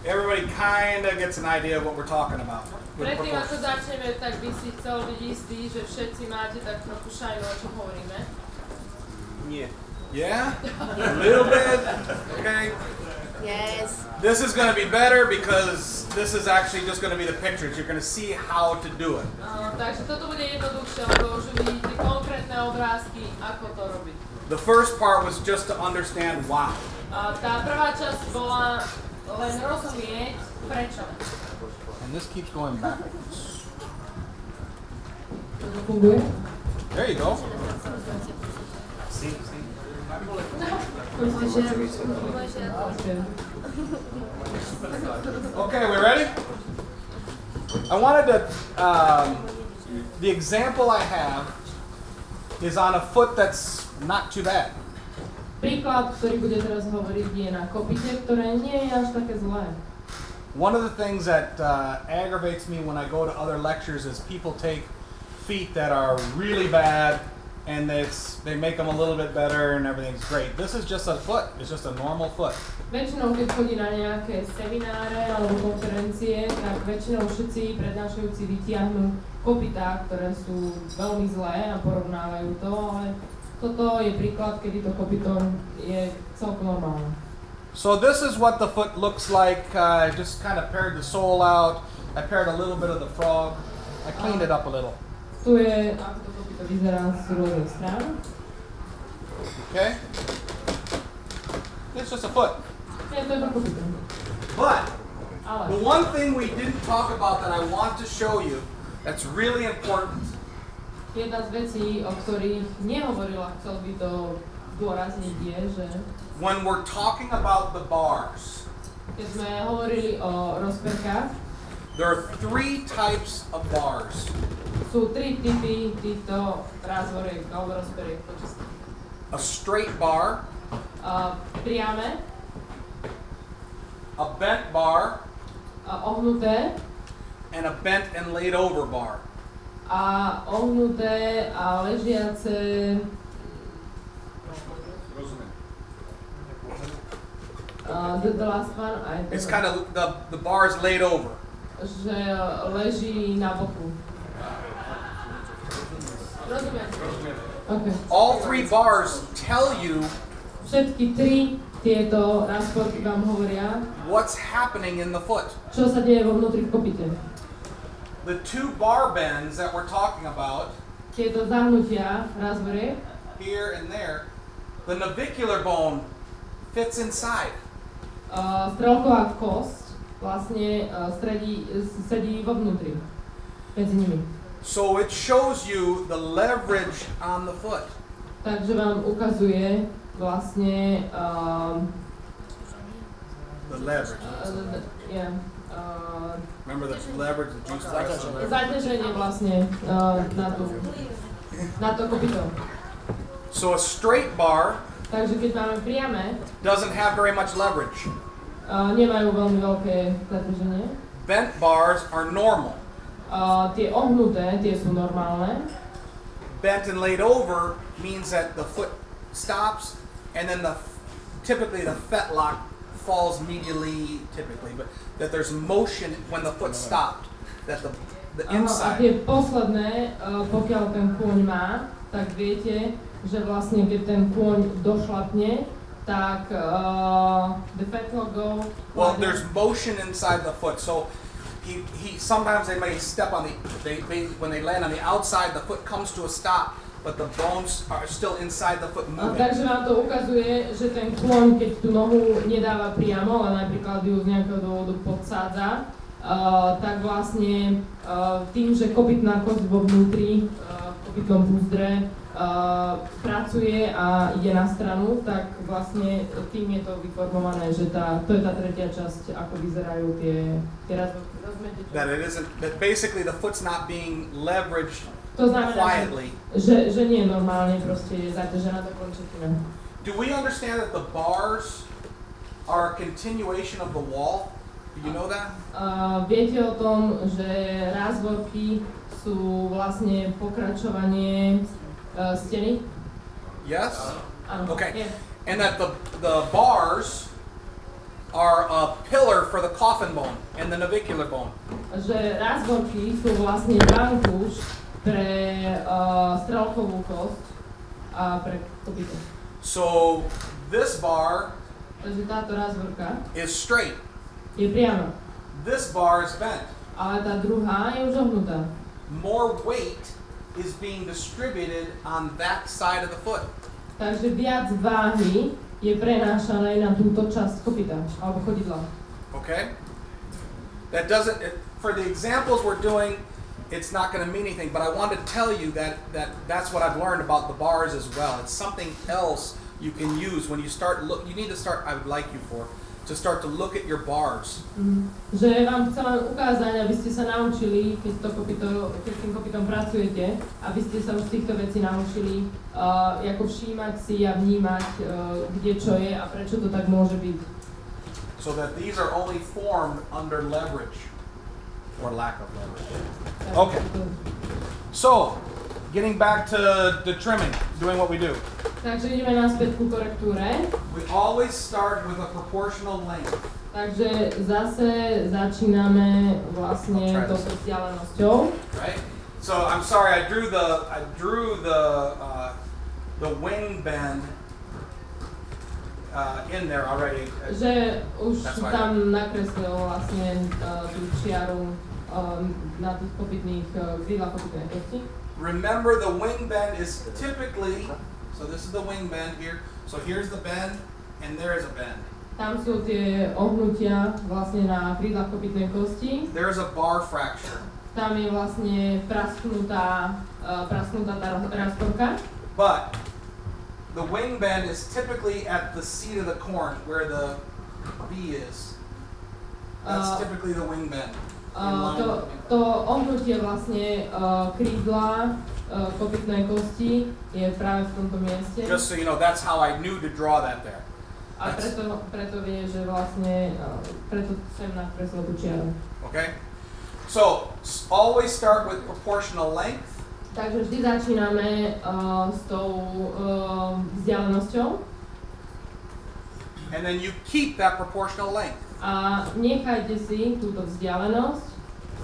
everybody kind of gets an idea of what we're talking about. Predtým ako začneme, tak by si chcel byť istý, že všetci máte tak trochu šajnu, o čom hovoríme. Yeah. Yeah? A little bit? Okay. Yes. This is going to be better because this is actually just going to be the pictures. You're going to see how to do it. Takže toto bude jednoduchšie, lebo už vidíte konkrétne obrázky, ako to robiť. The first part was just to understand why. Tá prvá časť bola len rozumieť, prečo. And this keeps going backwards. Funguje? There you go. Okay, we ready? I wanted to, the example I have is on a foot that's not too bad. Príklad, ktorý bude teraz hovoriť, je na kopite, ktoré nie je až také zlé. One of the things that aggravates me when I go to other lectures is people take feet that are really bad and they make them a little bit better and everything's great. This is just a foot. It's just a normal foot. Väčšinou, keď chodí na nejaké semináre alebo konferencie, tak väčšinou všetci prednášajúci vytiahnu kopytá, ktoré sú veľmi zlé a porovnávajú to, ale toto je príklad, kedy to kopyto je celkom normálne. So this is what the foot looks like. I just kind of pared the sole out. I pared a little bit of the frog. I cleaned it up a little. Tu je, ako to kopyto vyzerá z rôznych strán. Okay? It's just a foot. Je to kopyto. But Ale the one thing we didn't talk about that I want to show you that's really important. jedna z vecí, o ktorých nehovorila, chcel by to zdôrazniť, je, že When we're talking about the bars, keď sme hovorili o rozperkách, there are 3 types of bars. sú 3 typy týchto rázvoriek alebo rozperiek. A straight bar, Priame, a bent bar, ohnuté and a bent and laid over bar. a ohnuté a ležiace. The last one, It's kind of the bar is laid over. že leží na boku. Rozumiem. Okay. All 3 bars tell you Všetky 3 tieto rozporky vám hovoria, what's happening in the foot. čo sa deje vo vnútri v kopite. The 2 bar bends that we're talking about, Tieto zahnutia rázvoriek, here and there, the navicular bone fits inside. strelková kosť vlastne sedí vo vnútri, medzi nimi. So it shows you the leverage on the foot. Takže vám ukazuje vlastne The leverage. Remember the leverage, the juice press? Zaťaženie vlastne na to kopito. So a straight bar Takže keď máme priame, doesn't have very much leverage. Nemajú veľmi veľké zaťaženie. Bent bars are normal. Tie ohnuté, tie sú normálne. Bent and laid over means that the foot stops and then typically the fetlock falls medially, but that there's motion when the foot stopped, that the inside. A tie posledné, pokiaľ ten kôň má, tak viete, že vlastne keď ten kôň došlapne, tak the fetlock go. Well, there's motion inside the foot, so he sometimes they may step on when they land on the outside, the foot comes to a stop, but the bones are still inside the foot moving. Takže vám to ukazuje, že ten kôň, keď tú nohu nedáva priamo, ale napríklad ju z nejakého dôvodu podsádza, tak vlastne tým, že kopytná kosť vo vnútri, v kopytnom púzdre, pracuje a ide na stranu, tak vlastne tým je to vyformované, že to je tá tretia časť, ako vyzerajú tie rozmetie. That basically the foot's not being leveraged To znamená, quietly. že nie je normálne, proste je zaťažená tá končetina. Do we understand that the bars are a continuation of the wall? Do you know that? Viete o tom, že rázvorky sú vlastne pokračovanie steny? Yes? Áno. Okay. Yeah. And that the bars are a pillar for the coffin bone and the navicular bone. Že rázvorky sú vlastne vankúš pre strelkovú kosť a pre kopyto. So this bar Takže táto rázvorka is straight. je priama. This bar is bent. Ale tá druhá je už ohnutá. More weight is being distributed on that side of the foot. Takže viac váhy je prenášané na túto časť kopyta alebo chodidla. Okay? That doesn't, for the examples we're doing, it's not going to mean anything, but I want to tell you that's what I've learned about the bars as well. It's something else you can use when you start you need to start, I would like you to start to look at your bars. Že vám chcem len ukázať, aby ste sa naučili, keď s tým kopytom pracujete, aby ste sa už týchto vecí naučili, ako všímať si a vnímať, kde čo je a prečo to tak môže byť. So that these are only formed under leverage or lack of leverage. Okay. So, getting back to the trimming, doing what we do. Takže ideme naspäť ku korektúre. We always start with a proportional length. Takže zase začíname vlastne touto vzdialenosťou. Right? So I'm sorry, I drew the wing bend in there already. Že už tam nakreslil vlastne tú čiaru na tých kopytných krídlach kopytnej kosti. Remember, the wing bend is typically, so this is the wing bend here. So here's the bend, and there is a bend. Tam sú tie ohnutia vlastne na krídlach kopytnej kosti. There's a bar fracture. Tam je vlastne prasknutá tá rázvorka. But the wing bend is typically at the seat of the corn, where the B is. That's typically the wing bend. To ohnutie vlastne krídla kopytnej kosti je práve v tomto mieste. Just so you know, that's how I knew to draw that there. A preto vie, že vlastne preto sem nakreslil tú čiaru. Okay? So, always start with proportional length. Takže vždy začíname s tou vzdialenosťou. And then you keep that proportional length. A nechajte si túto vzdialenosť,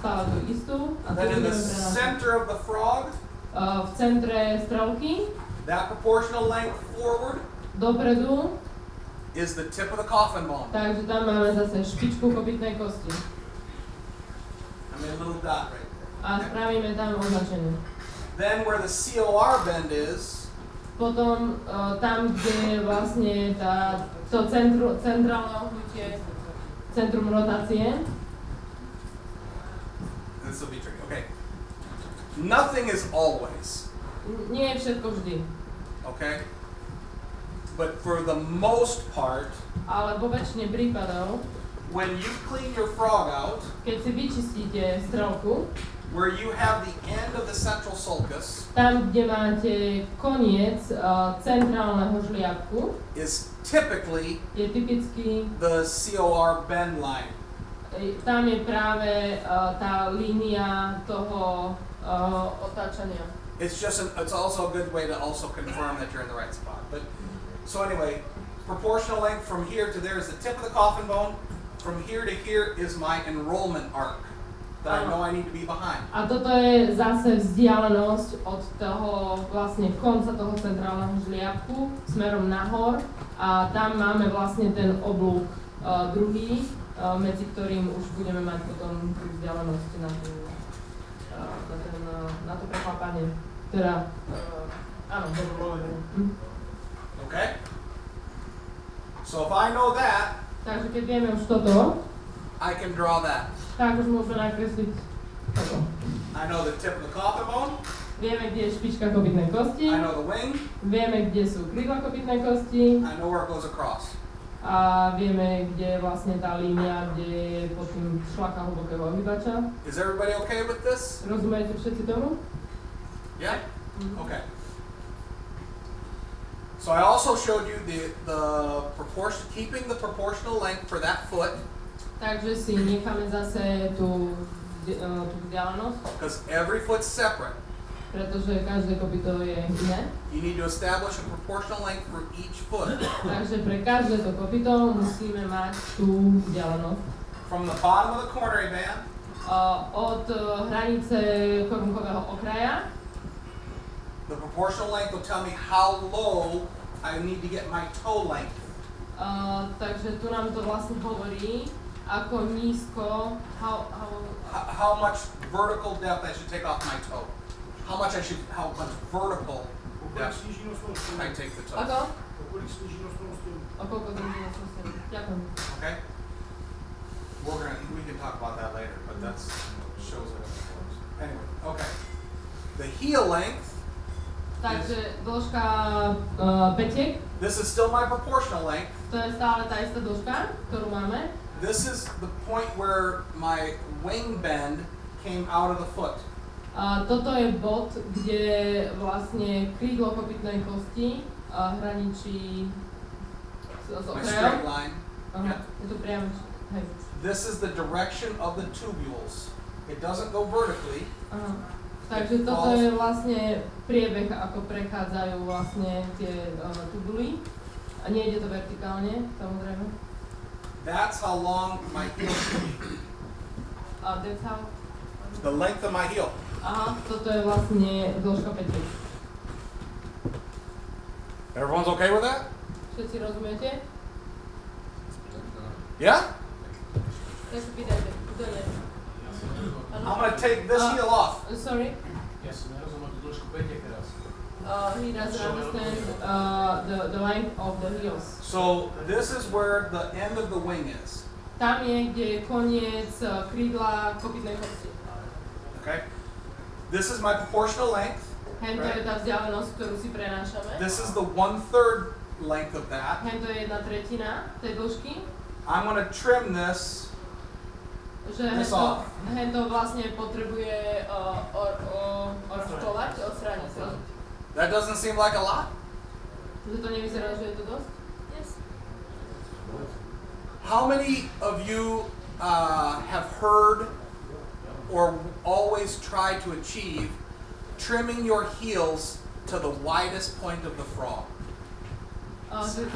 stále tú istú. A then in the center of the frog, v centre strelky, that proportional length forward, dopredu, is the tip of the coffin bone. Takže tam máme zase špičku kopytnej kosti. I made a little dot right there. A spravíme tam označenie. Then where the COR bend is, potom tam, kde vlastne to centrálne ohnutie, centrum rotácie. This will be tricky. Okay. Nothing is always. Nie je všetko vždy. Okay? But for the most part, ale vo väčšine prípadov, when you clean your frog out, keď si vyčistíte strelku, where you have the end of the central sulcus, tam, kde máte koniec centrálneho žliabku, is typically je typicky the COR bend line. Tam je práve tá línia toho otáčania. It's also a good way to also confirm that you're in the right spot. But so anyway, proportional length from here to there is the tip of the coffin bone. From here to here is my enrollment arc that I know I need to be behind. A toto je zase vzdialenosť od toho vlastne konca toho centrálneho žliabku smerom nahor a tam máme vlastne ten oblúk druhý, medzi ktorým už budeme mať potom tú vzdialenosť na to prekvapanie. Teda, áno, Okay? So if I know that, takže keď vieme už toto, I can draw that. tak už môžeme nakresliť toto. I know the tip of the coffin bone. Vieme, kde je špička kopytnej kosti. I know the wing. Vieme, kde sú krídla kopytnej kosti. I know where it goes across. A vieme, kde je vlastne tá línia, kde je pod tým šlaka hlbokého ohybača. Is everybody okay with this? Rozumiete všetci tomu? Yeah? Okay. So I also showed you the proportion, keeping the proportional length for that foot. Takže si necháme zase tú vzdialenosť. Because every foot's separate. Pretože každé kopyto je iné. You need to establish a proportional length for each foot. Takže pre každé to kopyto musíme mať tú vzdialenosť. from the bottom of the coronary band od hranice korunkového okraja. the proportional length will tell me how low I need to get my toe length. Takže tu nám to vlastne hovorí, ako nízko, How much vertical depth I should take off my toe. How much vertical depth I take the toe. Ako? O koľko drží na sústredí. Ďakujem. Okay? We can talk about that later, but that shows it. Anyway, okay. The heel length. Takže dĺžka petiek. This is still my proportional length. To je stále tá istá dĺžka, ktorú máme. This is the point where my wing bend came out of the foot. Toto je bod, kde vlastne krídlo kopytnej kosti hraničí s My okrajom. straight line. Aha, je to priamo. Hej. This is the direction of the tubules. It doesn't go vertically. Aha. Takže toto je vlastne priebeh, ako prechádzajú vlastne tie tubuly. A nejde to vertikálne, samozrejme. That's how long my heel should be. That's how? The length of my heel. Aha, toto je vlastne dĺžka petiek. Everyone's okay with that? Všetci rozumiete? Yeah? Tak sa pýtajte, kto nie? I'm going to take this heel off. Sorry? Ja som nerozumel tú dĺžku petiek teraz. He doesn't understand the length of the heels. So this is where the end of the wing is. Tam je, kde je koniec krídla kopytnej kosti. Okay? This is my proportional length. Hento je tá vzdialenosť, ktorú si prenášame. This is the 1/3 length of that. Hento je 1/3 tej dĺžky. I'm going to trim this Že off. hento vlastne potrebuje odškolať, odstrániť. That doesn't seem like a lot. Že to nevyzerá, že je to dosť? Yes. How many of you have heard or always tried to achieve trimming your heels to the widest point of the frog? Že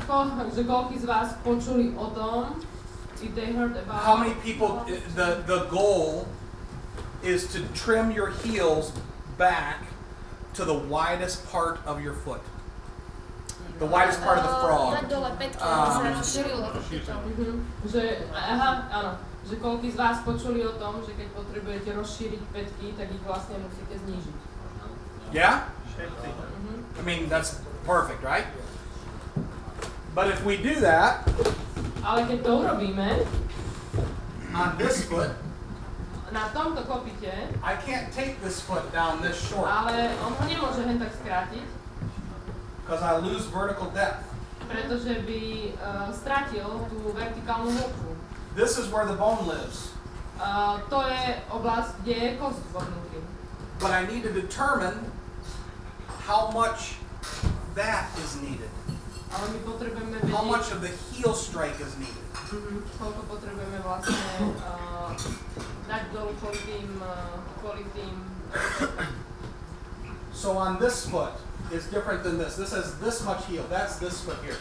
koľký z vás počuli o tom, if they heard about... How many people, the goal is to trim your heels back to the widest part of your foot. The widest part of the frog. Dať dole pätky, aby sa rozšírilo to. Že, áno. Že koľký z vás počuli o tom, že keď potrebujete rozšíriť pätky, tak ich vlastne musíte znížiť. Yeah? I mean, that's perfect, right? But if we do that, Ale keď to urobíme, on this foot, na tomto kopite, I can't take this foot down this short ale on ho nemôže hen tak skrátiť, because I lose vertical depth. pretože by stratil tú vertikálnu hĺbku. This is where the bone lives. To je oblasť, kde je kosť vo vnútri. But I need to determine how much that is needed. Ale my potrebujeme How vedieť, much of the heel strike is needed. koľko potrebujeme vlastne dať dolu kvôli tým. So on this foot is different than this. This has this much heel. That's this foot here.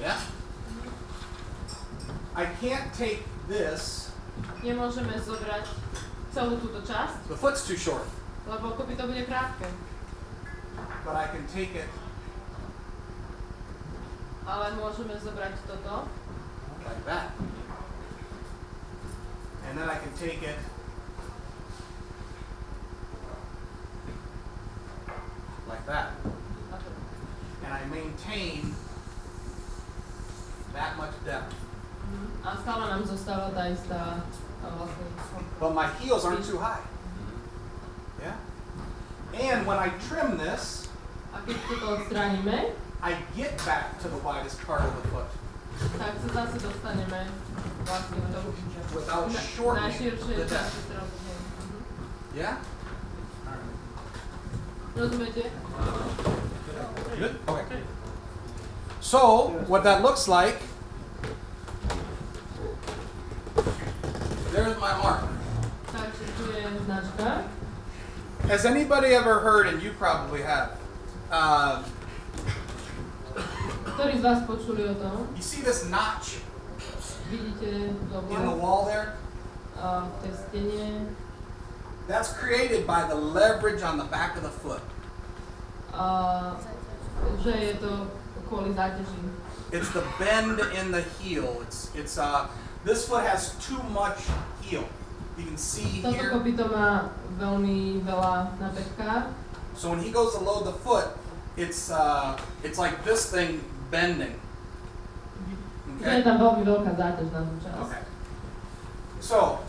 Yeah? I can't take this. Nemôžeme zobrať celú túto časť, The foot's too short. lebo kopyto bude krátke. But I can take it Ale môžeme zobrať toto. like that. And then I can take it like that. And I maintain that much depth. A stále nám zostáva tá istá vlastne. But my heels aren't too high. Yeah? And when I trim this, A keď toto odstránime, I get back to the widest part of the foot tak sa zase dostaneme vlastne do without shortening najširšej the časti depth. stravovania. Yeah? Rozumiete? Good? Okay. So, what that looks like, there's my mark. Takže tu je značka. Has anybody ever heard, and you probably have, Ktorí z vás počuli o tom? you see this notch Vidíte in the dobre? wall there? V tej stene. That's created by the leverage on the back of the foot. Že je to kvôli záťaži. It's the bend in the heel. This foot has too much heel. You can see Toto here. kopyto má veľmi veľa napätka. So when he goes to load the foot, it's like this thing bending. Že je tam veľmi veľká záťaž na tú časť. Okay. So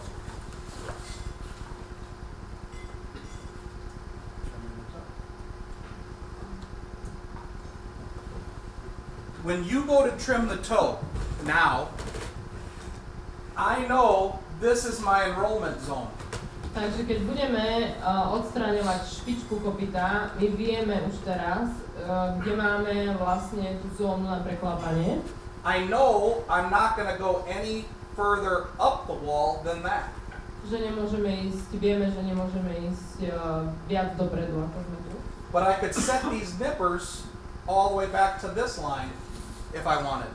when you go to trim the toe, now, I know this is my enrollment zone. Takže keď budeme odstraňovať špičku kopyta, my vieme už teraz, kde máme vlastne tú zónu na preklapanie. I know I'm not going to go any further up the wall than that. Že nemôžeme ísť, vieme, že nemôžeme ísť viac dopredu, ako sme tu. But I could set these nippers all the way back to this line if I wanted.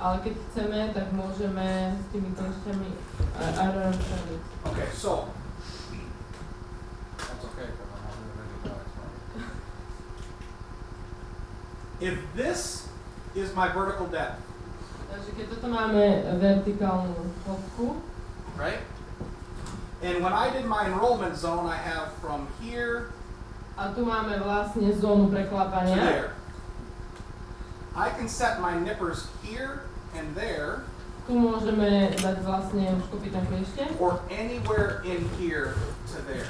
Ale keď chceme, tak môžeme s tými konšťami rozpraviť. Okay, so That's okay, because I'm not really ready to go. if this is my vertical depth, Takže keď toto máme vertikálnu hĺbku, right? And when I did my enrollment zone, I have from here a tu máme vlastne zónu to preklapania, there. I can set my nippers here and there, tu môžeme dať vlastne už kopytné kliešte, or anywhere in here to there.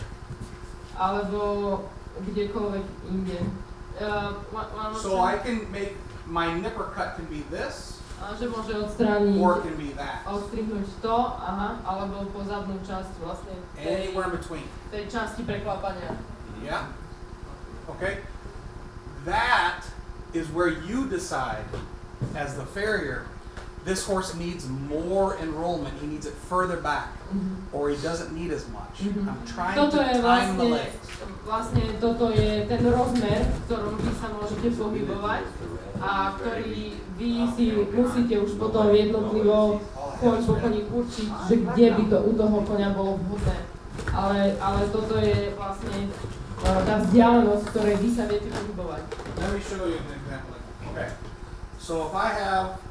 alebo kdekoľvek inde. So I can make my nipper cut can be this, Že môže odstrániť, or it can be that. odstrihnúť to, alebo po zadnú časť vlastne Anywhere in between. tej časti preklapania. Yeah? Okay? That is where you decide, as the farrier, this horse needs more enrollment. He needs it further back, or he doesn't need as much. I'm trying Toto to je time the legs. vlastne toto je ten rozmer, v ktorom vy sa môžete pohybovať a ktorý vy si musíte už potom jednotlivo koň po koni určiť, že kde by to u toho koňa bolo vhodné. Ale toto je vlastne tá vzdialenosť, v ktorej vy sa viete pohybovať. Let me show you an example. Okay. So if I have